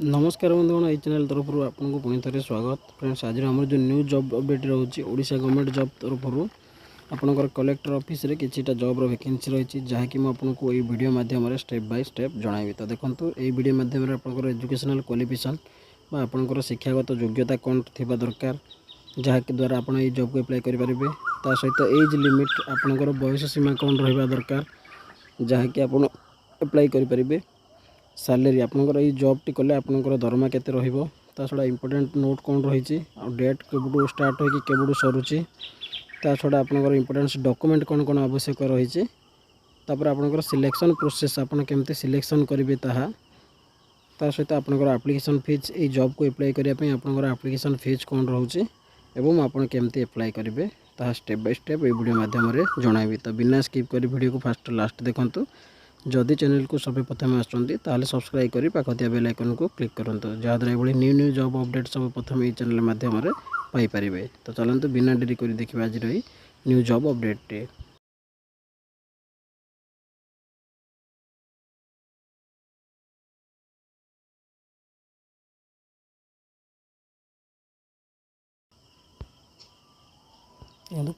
नमस्कार बंधुगण ये चैनल तरफ आपको पुणी थे स्वागत फ्रेंड्स। आज आम जो न्यू जॉब अपडेट रोचे ओडिशा गवर्नमेंट जॉब तरफ आपंकर कलेक्टर ऑफिस रे किछिटा जॉब वैकेंसी रही जहाँकि मुझे ये वीडियो माध्यम स्टेप बाय स्टेप जनइबी। तो देखो ये वीडियो माध्यम आपंकर एजुकेशनल क्वालिफिकेशन आपंकर शिक्षागत योग्यता कौन थी दरकार जहाँकि द्वारा आप जॉब को अप्लाई करेंगे। ता सहित एज लिमिट आपंकर बयस सीमा कौन रहा दरकार जहाँकि आप अप्लाई करेंगे। सैलरी आपंकर ये जॉब टी कले आपंकर दरमा केते रहिबो ता छड़ा इंपोर्टेंट नोट कौन रही डेट केबुटू स्टार्ट होगी केबुटू सरुची ता छड़ा आपंकर इंपोर्टेंट डॉक्यूमेंट कौन कौन आवश्यक रही तापर आपंकर सिलेक्शन प्रोसेस आपन केमते सिलेक्शन करेंगे ता सहित आपंकर एप्लिकेशन फीस ये जॉब को अप्लाई करने आपंकर एप्लिकेशन फीस कौन रोचे एवं आपन केमते अप्लाई करेंगे ता स्टेप बाय स्टेप ये वीडियो माध्यम जनइबी। तो बिना स्किप कर वीडियो को फास्ट लास्ट देखंतु। जदि चैनल को सब प्रथम आसुँच सब्सक्राइब कर पाखिया बेल आइकन को क्लिक करूँ जहाँद्वारा ये न्यू न्यू जॉब अपडेट सब प्रथम ये चैनल माध्यम पाइपर। तो चलते बिना डेरी कर देखिए आज new job update.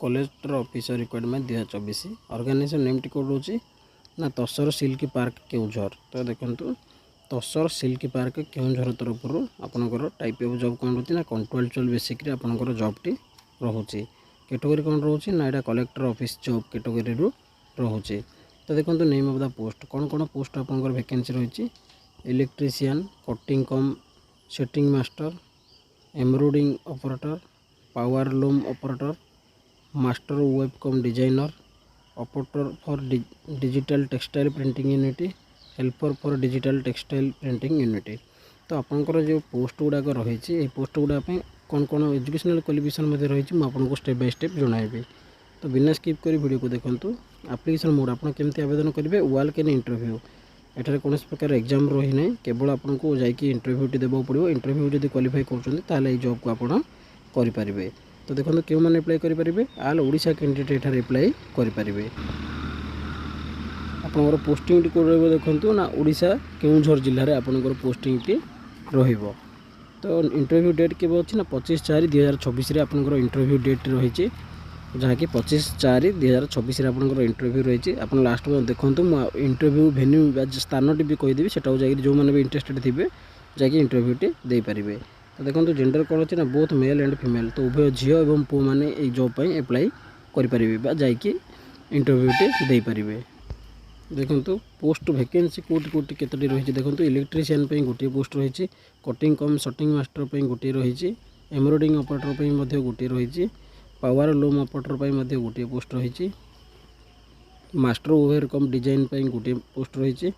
Collector officer requirement 2024 organisation name टी कोड रोचे ना तसर सिल्क पार्क केउझर। तो देखो तसर सिल्क पार्क केउझर तरफ आपंकर टाइप ऑफ जॉब कौन रोचे ना कॉन्ट्राक्चुअल बेसिक आपंकर जॉब टी रोचे। कैटेगरी कौन रोचे ना यहाँ कलेक्टर ऑफिस जॉब कैटेगरी रोचे। तो देखो नेम ऑफ द पोस्ट कौन कौन पोस्ट आपंकर वैकेंसी रही electrician cutting come setting master embroidering operator power loom operator master web come designer operator for digital textile printing unit helper for digital textile printing unit. तो आपंकर जो post गुड़ाक रही post गुड़ाक कौन कौन एजुकेशनल क्वालिफिकेशन रही आपको step by step जनइबी। तो बिना स्किप कर वीडियो को देखूँ। एप्लिकेशन मोड आप केमती आवेदन करेंगे वाल कैन इंटरव्यू एठार कौन प्रकार एग्जाम रही ना केवल आपको जाकि इंटरव्यू देवाक पड़ो। इंटरव्यू जब क्वालिफाई कर जॉब को आप करें। तो देखो क्यों मैंने अप्लाई करेंगे आल ओडिशा कैंडिडेट एठार अप्लाई करेंगे। आपंकर पोस्टिंग टी कौन देखो ना ओडिशा केउझर जिले में आपंकर पोस्टिंग टी रहिबो। तो इंटरव्यू डेट के अच्छी ना 25/4/2024 आपंकर इंटरव्यू डेट रही जहाँकि 25/4/2024 आपंकर इंटरव्यू रही। आप लास्ट में देखो इंटरव्यू भेन्यू स्थान टी भी कहीदेवी से जो मैंने भी इंटरेस्टेड थे जाकि इंटरव्यू टी दे पारे। तो देखो जेंडर कौन अच्छे ना बोथ मेल एंड फीमेल तो उभय झील और पुओ मैंने जॉब पर अप्लाई करेंगे जाकि इंटरव्यू टी दे पारे। देखो पोस्ट वैकेंसी कौटी कौटी केतोटी रही देखो इलेक्ट्रीशियन गोटे पोस्ट रही कटिंग कम शटिंग मास्टर गोटे रही एम्ब्रॉयडिंग ऑपरेटर गोटे रही पावर लूम ऑपरेटर गोटे पोस्ट रही मास्टर वेयर कम डिजाइन गोटे पोस्ट रही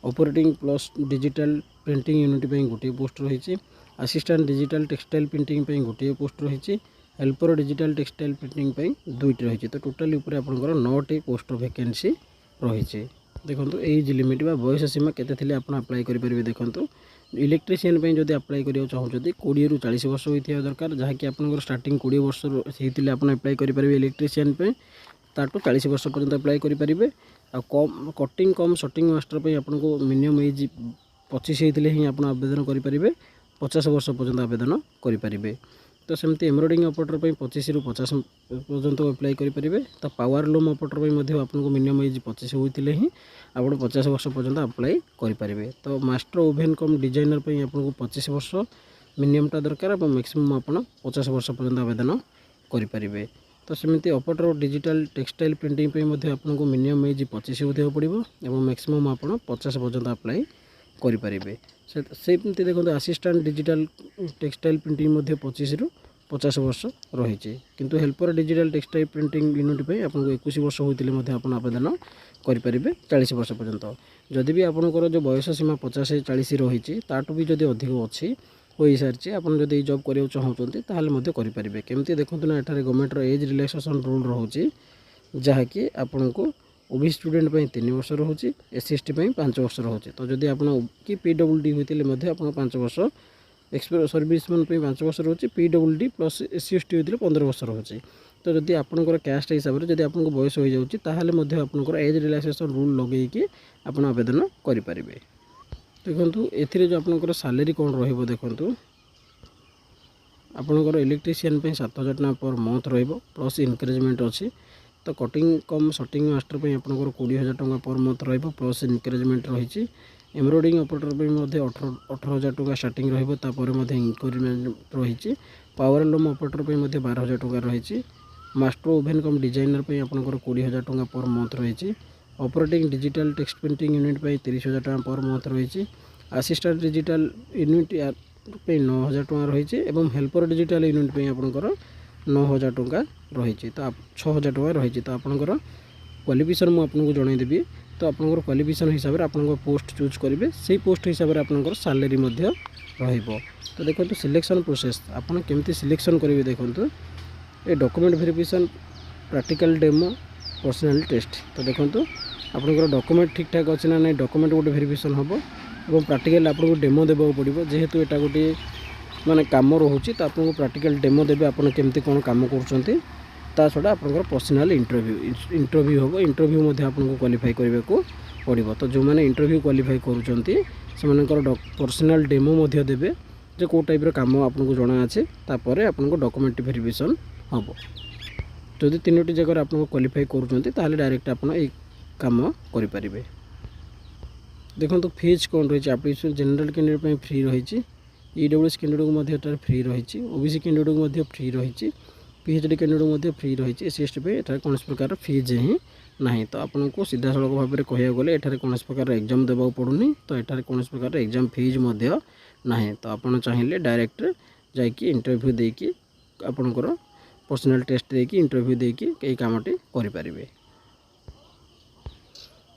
operating plus digital printing unit गोटे पोस्ट रही असिस्टेंट डिजिटल टेक्सटाइल प्रिंटिंग गोटे पोस्ट रही हेल्पर डिजिटल टेक्सटाइल प्रिंटिंग दुईटी रही। तो टोटाली आपंकर 9टी पोस्ट वैकेंसी रही। देखो एज लिमिट बयस सीमा केते आप अप्लाई करेंगे। देखो इलेक्ट्रीशियन जब अप्लाई करने चाहते 20 ରୁ 40 वर्ष होता दरकार जहाँकि आप स्टार्टिंग 20 वर्ष होते आप अप्लाई करेंगे इलेक्ट्रीशियन ताठू 40 वर्ष पर्यंत अप्लाई करेंगे। आ कम कटिंग कम शटिंग मास्टर आपको मिनिमम एज 25 होते ही आप आवेदन करेंगे 50 वर्ष पर्यंत आवेदन करेंगे। तो सेमती एम्ब्रॉयडिंग ऑपरेटर 25 ରୁ 50 पर्यंत अप्लाई करेंगे। तो पावर लूम ऑपरेटर आपको मिनिमम एज 25 होते ही आप 50 वर्ष पर्यंत अप्लाई करेंगे। तो मास्टर ओभेन कम डिजाइनर आपको 25 वर्ष मिनिममटा दरकार और मैक्सिमम आप 50 वर्ष पर्यंत आवेदन करेंगे। तो सेमती ऑपरेटर डिजिटल टेक्सटाइल प्रिंटिंग आपको मिनिमम एज 25 होता पड़ो और मैक्सिमम आप 50 पर्यंत अप्लाई करेंगे। सेमती देखो असिस्टेंट डिजिटल टेक्सटाइल प्रिंटिंग 25 ରୁ 50 वर्ष रही किंतु helper digital textile printing unit पे आपको 21 वर्ष होते आप आवेदन करेंगे 40 वर्ष पर्यंत। जदि भी आपंकर जो बयस सीमा 50-40 रही ताठू भी जब अधिक अच्छी हो सारी आप जब करने चाहते करेंगे। केमती देखो ना एठार गवर्नमेंट एज रिलैक्सेशन रूल रोचे जहाँकि आपको ओबीसी स्टूडेंट 3 वर्ष रोचे एससी एसटी 5 वर्ष रोचे। तो जदि आप कि पीडब्ल्यूडी होते आप 5 वर्ष एक्सपीरियंस सर्विस मैन 5 वर्ष रोचे पीडब्ल्यूडी प्लस एससी एसटी होते 15 वर्ष रोचे। तो जदि आपंकर कास्ट हिसाब से जब आपको बयस हो जाऊँगी आपंकर एज रिलैक्सेशन रूल लगे आप आवेदन करेंगे। तो देखो एथिरे जो आपनकर सैलरी कौन रहिबो देखंतु आपनकर इलेक्ट्रीशियन पे 7,000 टका पर मंथ रहिबो प्लस इनक्रेजमेंट अछि। तो कटिंग कम शटिंग मास्टर पे आपनकर 20,000 टका पर मंथ रहिबो प्लस इनक्रेजमेंट रहिछि। एम्ब्रॉयडरिंग ऑपरेटर पे मध्ये 18,000 टका स्टार्टिंग रहिबो तापर मध्ये इनक्रेजमेंट रहिछि। पावर लूम ऑपरेटर पे मध्ये 12,000 टका रहिछि। मास्टर ओभन कम डिजाइनर पे आपनकर 20,000 टका पर मंथ रहिछि। Operating digital text printing unit पे 30,000 टका पर मंथ रहिछि। असिस्टेंट डिजिटल यूनिट पे 9,000 टका रहिछि एवं हेल्पर डिजिटल यूनिट पे आपनकर 9,000 टका रहिछि। तो 6,000 टका रहिछि। तो आपनकर क्वालिफिकेशन मु आपनको जणाई देबी। तो आपनकर क्वालिफिकेशन हिसाब रे आपनकर पोस्ट चूज करिवे सेही पोस्ट हिसाब रे आपनकर सैलरी मध्ये रहिबो। तो देखंतु सिलेक्शन प्रोसेस आपन केमती सिलेक्शन करिवे देखंतु ए document verification practical demo personal test. तो देखंतु आपनकर डॉक्यूमेंट ठीक ठाक अछि ना नै डॉक्यूमेंट गोटे वेरिफिकेशन हबो एवं प्रैक्टिकल आपको डेमो देबो पड़िबो जेहेतु एटा गोटे माने काम रहुछि। तो आपको प्रैक्टिकल डेमो देबे आपन केमती कोन काम करछंती ता छडा आपनकर पर्सनल इंटरव्यू होबो। इंटरव्यू मध्ये आपनको क्वालिफाई करबे को पड़िबो। तो जो माने इंटरव्यू क्वालिफाई करूछंती से मानकर पर्सनल डेमो मध्ये देबे जे को टाइप रो काम आपनको जणा अछि तापरे आपनको डॉक्यूमेंट वेरिफिकेशन हबो। जदि तीनोटी जगह आपनको क्वालिफाई करूछंती ताहले डायरेक्ट आपन ए काम करि परिबे। देखो तो फीज कौन रही है एप्लीकेशन जनरल कैंडिडेट पे फ्री रही। ईडब्ल्यूएस कैंडिडेट को मध्य फ्री रही। ओबीसी कैंडिडेट को मध्य फ्री रही। पीएचडी कैंडिडेट को मध्य फ्री रही। एससी एसटी पे एठार कौन प्रकार फीज ही नहीं। तो आपको सीधा सड़क भाव में कह गले एठार कौन प्रकार एग्जाम देवा पड़ूनी। तो एठार कौन प्रकार एग्जाम फीज मध्य नहीं। तो आप चाहिए डायरेक्ट जाकि इंटरव्यू देकी आपणकर पर्सनल टेस्ट देकी इंटरव्यू देकी कई कामटी करें।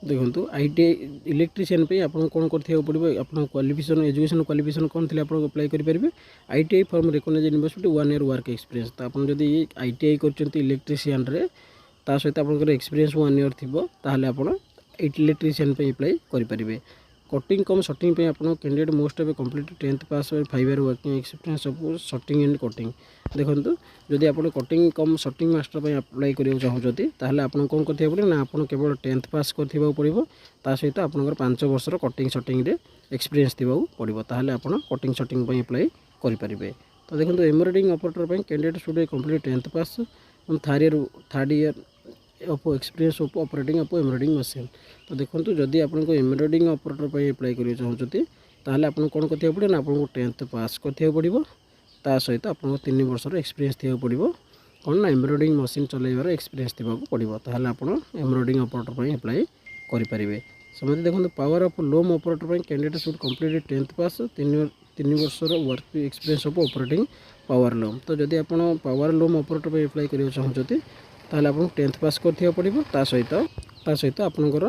देखो आईटीआई इलेक्ट्रीशियन पे आपन कौन करथिया पड़िबो आपन क्वालिफिकेशन एजुकेशन क्वालिफिकेशन कौन थिले आपन अप्लाई करि परिबे। ITI from recognised university 1 year work experience. तो आपन जदी आईटीआई करचंती इलेक्ट्रीशियन रे ता सहित आपन एक्सपीरियंस 1 ईयर थिबो ताहले आपन इलेक्ट्रीशियन पे अप्लाई करि परिबे। कटिंग कम शटिंग पे आपन candidate most of complete 10th pass और 5 year working experience of shirting and cutting. देखंतु जदि आपन कटिंग कम शटिंग मास्टर पे अप्लाई करियो चाहउजती ताहले आपन कोन करथिया पड़े ना आपन केवल 10th पास करथिबा पड़िबो ता सहित आपनकर 5 वर्षर कटिंग शटिंग रे एक्सपीरियंस थिबा पड़िबो ताहले आपन कटिंग शटिंग पे अप्लाई करि परिबे। तो देखंतु एम्ब्रॉयडरिंग ऑपरेटर पे candidate should complete 10th pass और third year of experience of operating of embroidering machine. तो देखंतु जदि आपन को एम्ब्रॉयडरिंग ऑपरेटर पे अप्लाई करियो चाहउजती ताहले आपन कोन करथिया पड़े ना आपन को 10th पास करथिया पड़िबो ता सहित आपन 3 वर्षर एक्सपीरियंस थिबा पड़िबो कौन ना एम्ब्रॉयडरिंग मशीन चलाइबार एक्सपीरियंस थिबा पड़िबो ताहले आपन एम्ब्रॉयडरिंग ऑपरेटर पे अप्लाई करि परिबे। समझ देखो पावर ऑफ लूम ऑपरेटर पे candidate should complete 10th pass 3 वर्षर work experience of operating power loom. तो जदि आपन पावर लूम ऑपरेटर पे अप्लाई करियो चाहउजती ताहले आपन 10th पास करथिया पड़िबो ता सहित आपनकर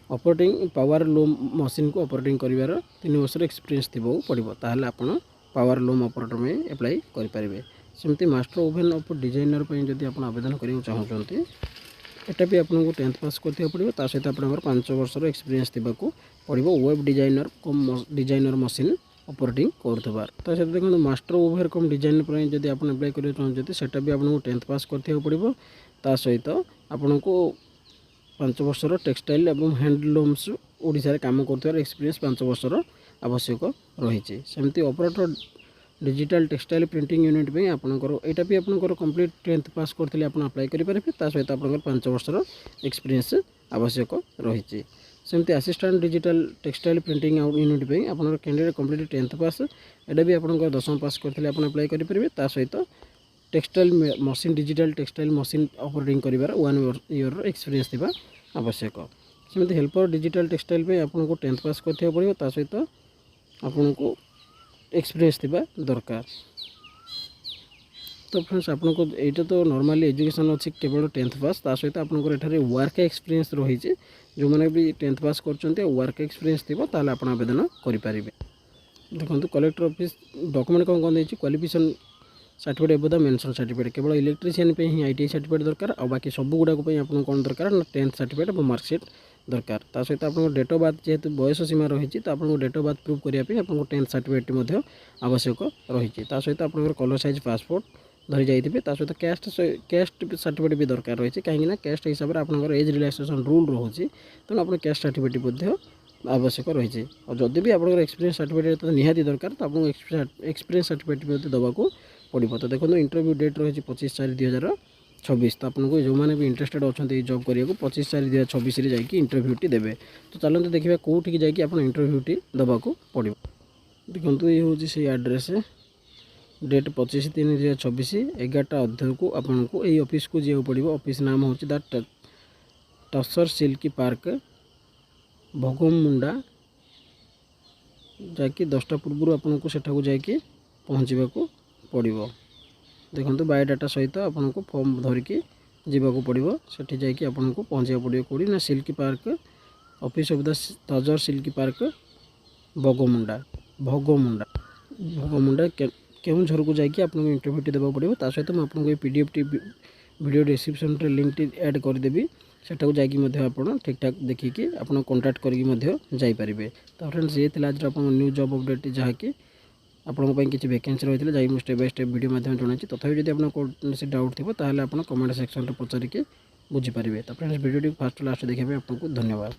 ऑपरेटिंग पावर लूम मशीन को ऑपरेटिंग करिवार 3 वर्षर एक्सपीरियंस थिबा पड़िबो ताहले आपन पावर लूम ऑपरेटर में अप्लाई करि परिबे। सेमती मास्टर ओभन ऑफ डिजाइनर पे जदि आपन आवेदन करियो चाहउचंती एटा भी आपन को 10th पास करथिया पड़िबो ता सहित आपनकर 5 वर्षर एक्सपीरियंस थिबा को पड़िबो। वेब डिजाइनर कम डिजाइनर मशीन ऑपरेटिंग करथबार ता सहित देखो मास्टर ओभर कम डिजाइनर पे जदि आपन अप्लाई करियो चाहउचंती सेटा भी आपन को 10th पास करथिया पड़िबो ता सहित आपन को 5 वर्षर टेक्सटाइल एवं हैंडलूम्स ओडिसा रे काम करथबार एक्सपीरियंस 5 वर्षर आवश्यक रही। सेमती operator digital textile printing unit पे आपनकर एटा भी आपनकर कंप्लीट 10th पास करथिले आपन अप्लाई करि परिबे ता सहित आपनकर 5 वर्षर एक्सपीरियंस आवश्यक रही। सेमती assistant digital textile printing unit पे आपनकर कैंडिडेट कंप्लीट 10th पास एटा भी आपनकर 10th पास करथिले आपन अप्लाई करि परिबे ता सहित textile machine digital textile machine operating करिवार 1 ईयर एक्सपीरियंस थिबा आवश्यक। सेमती हेल्पर डिजिटल टेक्सटाइल पे आपनको 10th पास करथिया पड़िबो ता सहित आपनको एक्सपीरियंस थिबा दरकार। तो फ्रेंड्स आपनको एटा तो नॉर्मली एजुकेशन अछि केवल 10th पास ता सहित आपनको एठारे वर्क एक्सपीरियंस रही छै जो माने भी 10th पास करचंते वर्क एक्सपीरियंस थिबो ताले आपण आवेदन करि परिबे। देखंतु कलेक्टर ऑफिस डॉक्यूमेंट कोन दैछि क्वालिफिकेशन सर्टिफिकेट एबो द मेंशन सर्टिफिकेट केवल इलेक्ट्रीशियन पे ही आईटीआई सर्टिफिकेट दरकार और बाकी सब गुडा को पे आपन कोन दरकार ना 10th सर्टिफिकेट और मार्कशीट दरकार। ता सहित आपन डेट ऑफ बर्थ जेहेतु बयस सीमा रही तो आपन डेट ऑफ बर्थ प्रूव करिया पे आपन 10th सर्टिफिकेट मध्ये आवश्यक रही। ता सहित आपन कलर साइज पासपोर्ट धरी जाइथिबे ता सहित कैस्ट सर्टिफिकेट भी दरकार रही कहीं ना कैस्ट हिसाब से आपन एज रिलैक्सेशन रूल रहुची तो आपन कैस्ट सर्टिफिकेट मध्ये ଆବଶ୍ୟକ ରହିଛି। ଆଉ ଯଦି ବି ଆପଣଙ୍କର ଏକ୍ସପିରିଏନ୍ସ ସାର୍ଟିଫିକେଟ୍ ତ ନିହାତି ଦରକାର, ତ ଆପଣଙ୍କୁ ଏକ୍ସପିରିଏନ୍ସ ସାର୍ଟିଫିକେଟ୍ ମଧ୍ୟ ଦେବାକୁ ପଡ଼ିବ। ତ ଦେଖନ୍ତୁ ଇଣ୍ଟରଭ୍ୟୁ ଡେଟ୍ ରହିଛି 25/4/2026। ତ ଆପଣଙ୍କୁ ଯେଉଁମାନେ ବି ଇଣ୍ଟରେଷ୍ଟେଡ଼ ଅଛନ୍ତି ଏଇ ଜବ୍ କରିବାକୁ 25/4/2026ରେ ଯାଇକି ଇଣ୍ଟରଭ୍ୟୁଟି ଦେବେ। ତ ଚାଲନ୍ତୁ ଦେଖିବା କେଉଁଠିକି ଯାଇକି ଆପଣ ଇଣ୍ଟରଭ୍ୟୁଟି ଦେବାକୁ ପଡ଼ିବ। ଦେଖନ୍ତୁ ଇଏ ହେଉଛି ସେଇ ଆଡ୍ରେସ୍, ଡେଟ୍ 25/3/2026 11ଟା ଅଧେକୁ ଆପଣଙ୍କୁ ଏଇ ଅଫିସକୁ ଯିବାକୁ ପଡ଼ିବ। ଅଫିସ୍ ନାମ ହେଉଛି ଦ ଟସର ସିଲ୍କ ପାର୍କ, ଭୋଗମୁଣ୍ଡା। ଯାଇକି 10ଟା ପୂର୍ବରୁ ଆପଣଙ୍କୁ ସେଠାକୁ ଯାଇକି ପହଞ୍ଚିବାକୁ ପଡ଼ିବ। ଦେଖନ୍ତୁ ବାୟୋଡାଟା ସହିତ ଆପଣଙ୍କୁ ଫର୍ମ ଧରିକି ଯିବାକୁ ପଡ଼ିବ। ସେଠି ଯାଇକି ଆପଣଙ୍କୁ ପହଞ୍ଚିବାକୁ ପଡ଼ିବ କେଉଁଠି ନା silk park, office of the ତଜର ସିଲ୍କ ପାର୍କ, ଭୋଗମୁଣ୍ଡା କେଉଁଝରକୁ ଯାଇକି ଆପଣଙ୍କୁ ଇଣ୍ଟରଭ୍ୟୁଟି ଦେବାକୁ ପଡ଼ିବ। ତା ସହିତ ମୁଁ ଆପଣଙ୍କୁ ଏ PDFଟି ଭିଡ଼ିଓ ଡିସ୍କ୍ରିପ୍ସନ୍ରେ ଲିଙ୍କ୍ଟି ଆଡ଼୍ କରିଦେବି। ସେଠାକୁ ଯାଇକି ମଧ୍ୟ ଆପଣ ଠିକ୍ଠାକ୍ ଦେଖିକି ଆପଣ କଣ୍ଟାକ୍ଟ କରିକି ମଧ୍ୟ ଯାଇପାରିବେ। ତ ଫ୍ରେଣ୍ଡସ୍ ଇଏ ଥିଲା ଆଜିର ଆପଣଙ୍କ ନ୍ୟୁ ଜବ୍ ଅପଡ଼େଟ୍, ଯାହାକି ଆପଣଙ୍କ ପାଇଁ କିଛି ଭ୍ୟାକେନ୍ସି ରହିଥିଲା, ଯାଇ ମୁଁ ଷ୍ଟେପ୍ ବାଇ ଷ୍ଟେପ୍ ଭିଡ଼ିଓ ମାଧ୍ୟମରେ ଜଣାଇଛି। ତଥାପି ଯଦି ଆପଣଙ୍କ କୌଣସି ଡାଉଟ୍ ଥିବ ତାହେଲେ ଆପଣ କମେଣ୍ଟ ସେକ୍ସନ୍ରେ ପଚାରିକି ବୁଝିପାରିବେ। ତ ଫ୍ରେଣ୍ଡସ୍ ଭିଡ଼ିଓଟି ଫାର୍ଷ୍ଟ ଲାଷ୍ଟ ଦେଖିବା ପାଇଁ ଆପଣଙ୍କୁ ଧନ୍ୟବାଦ।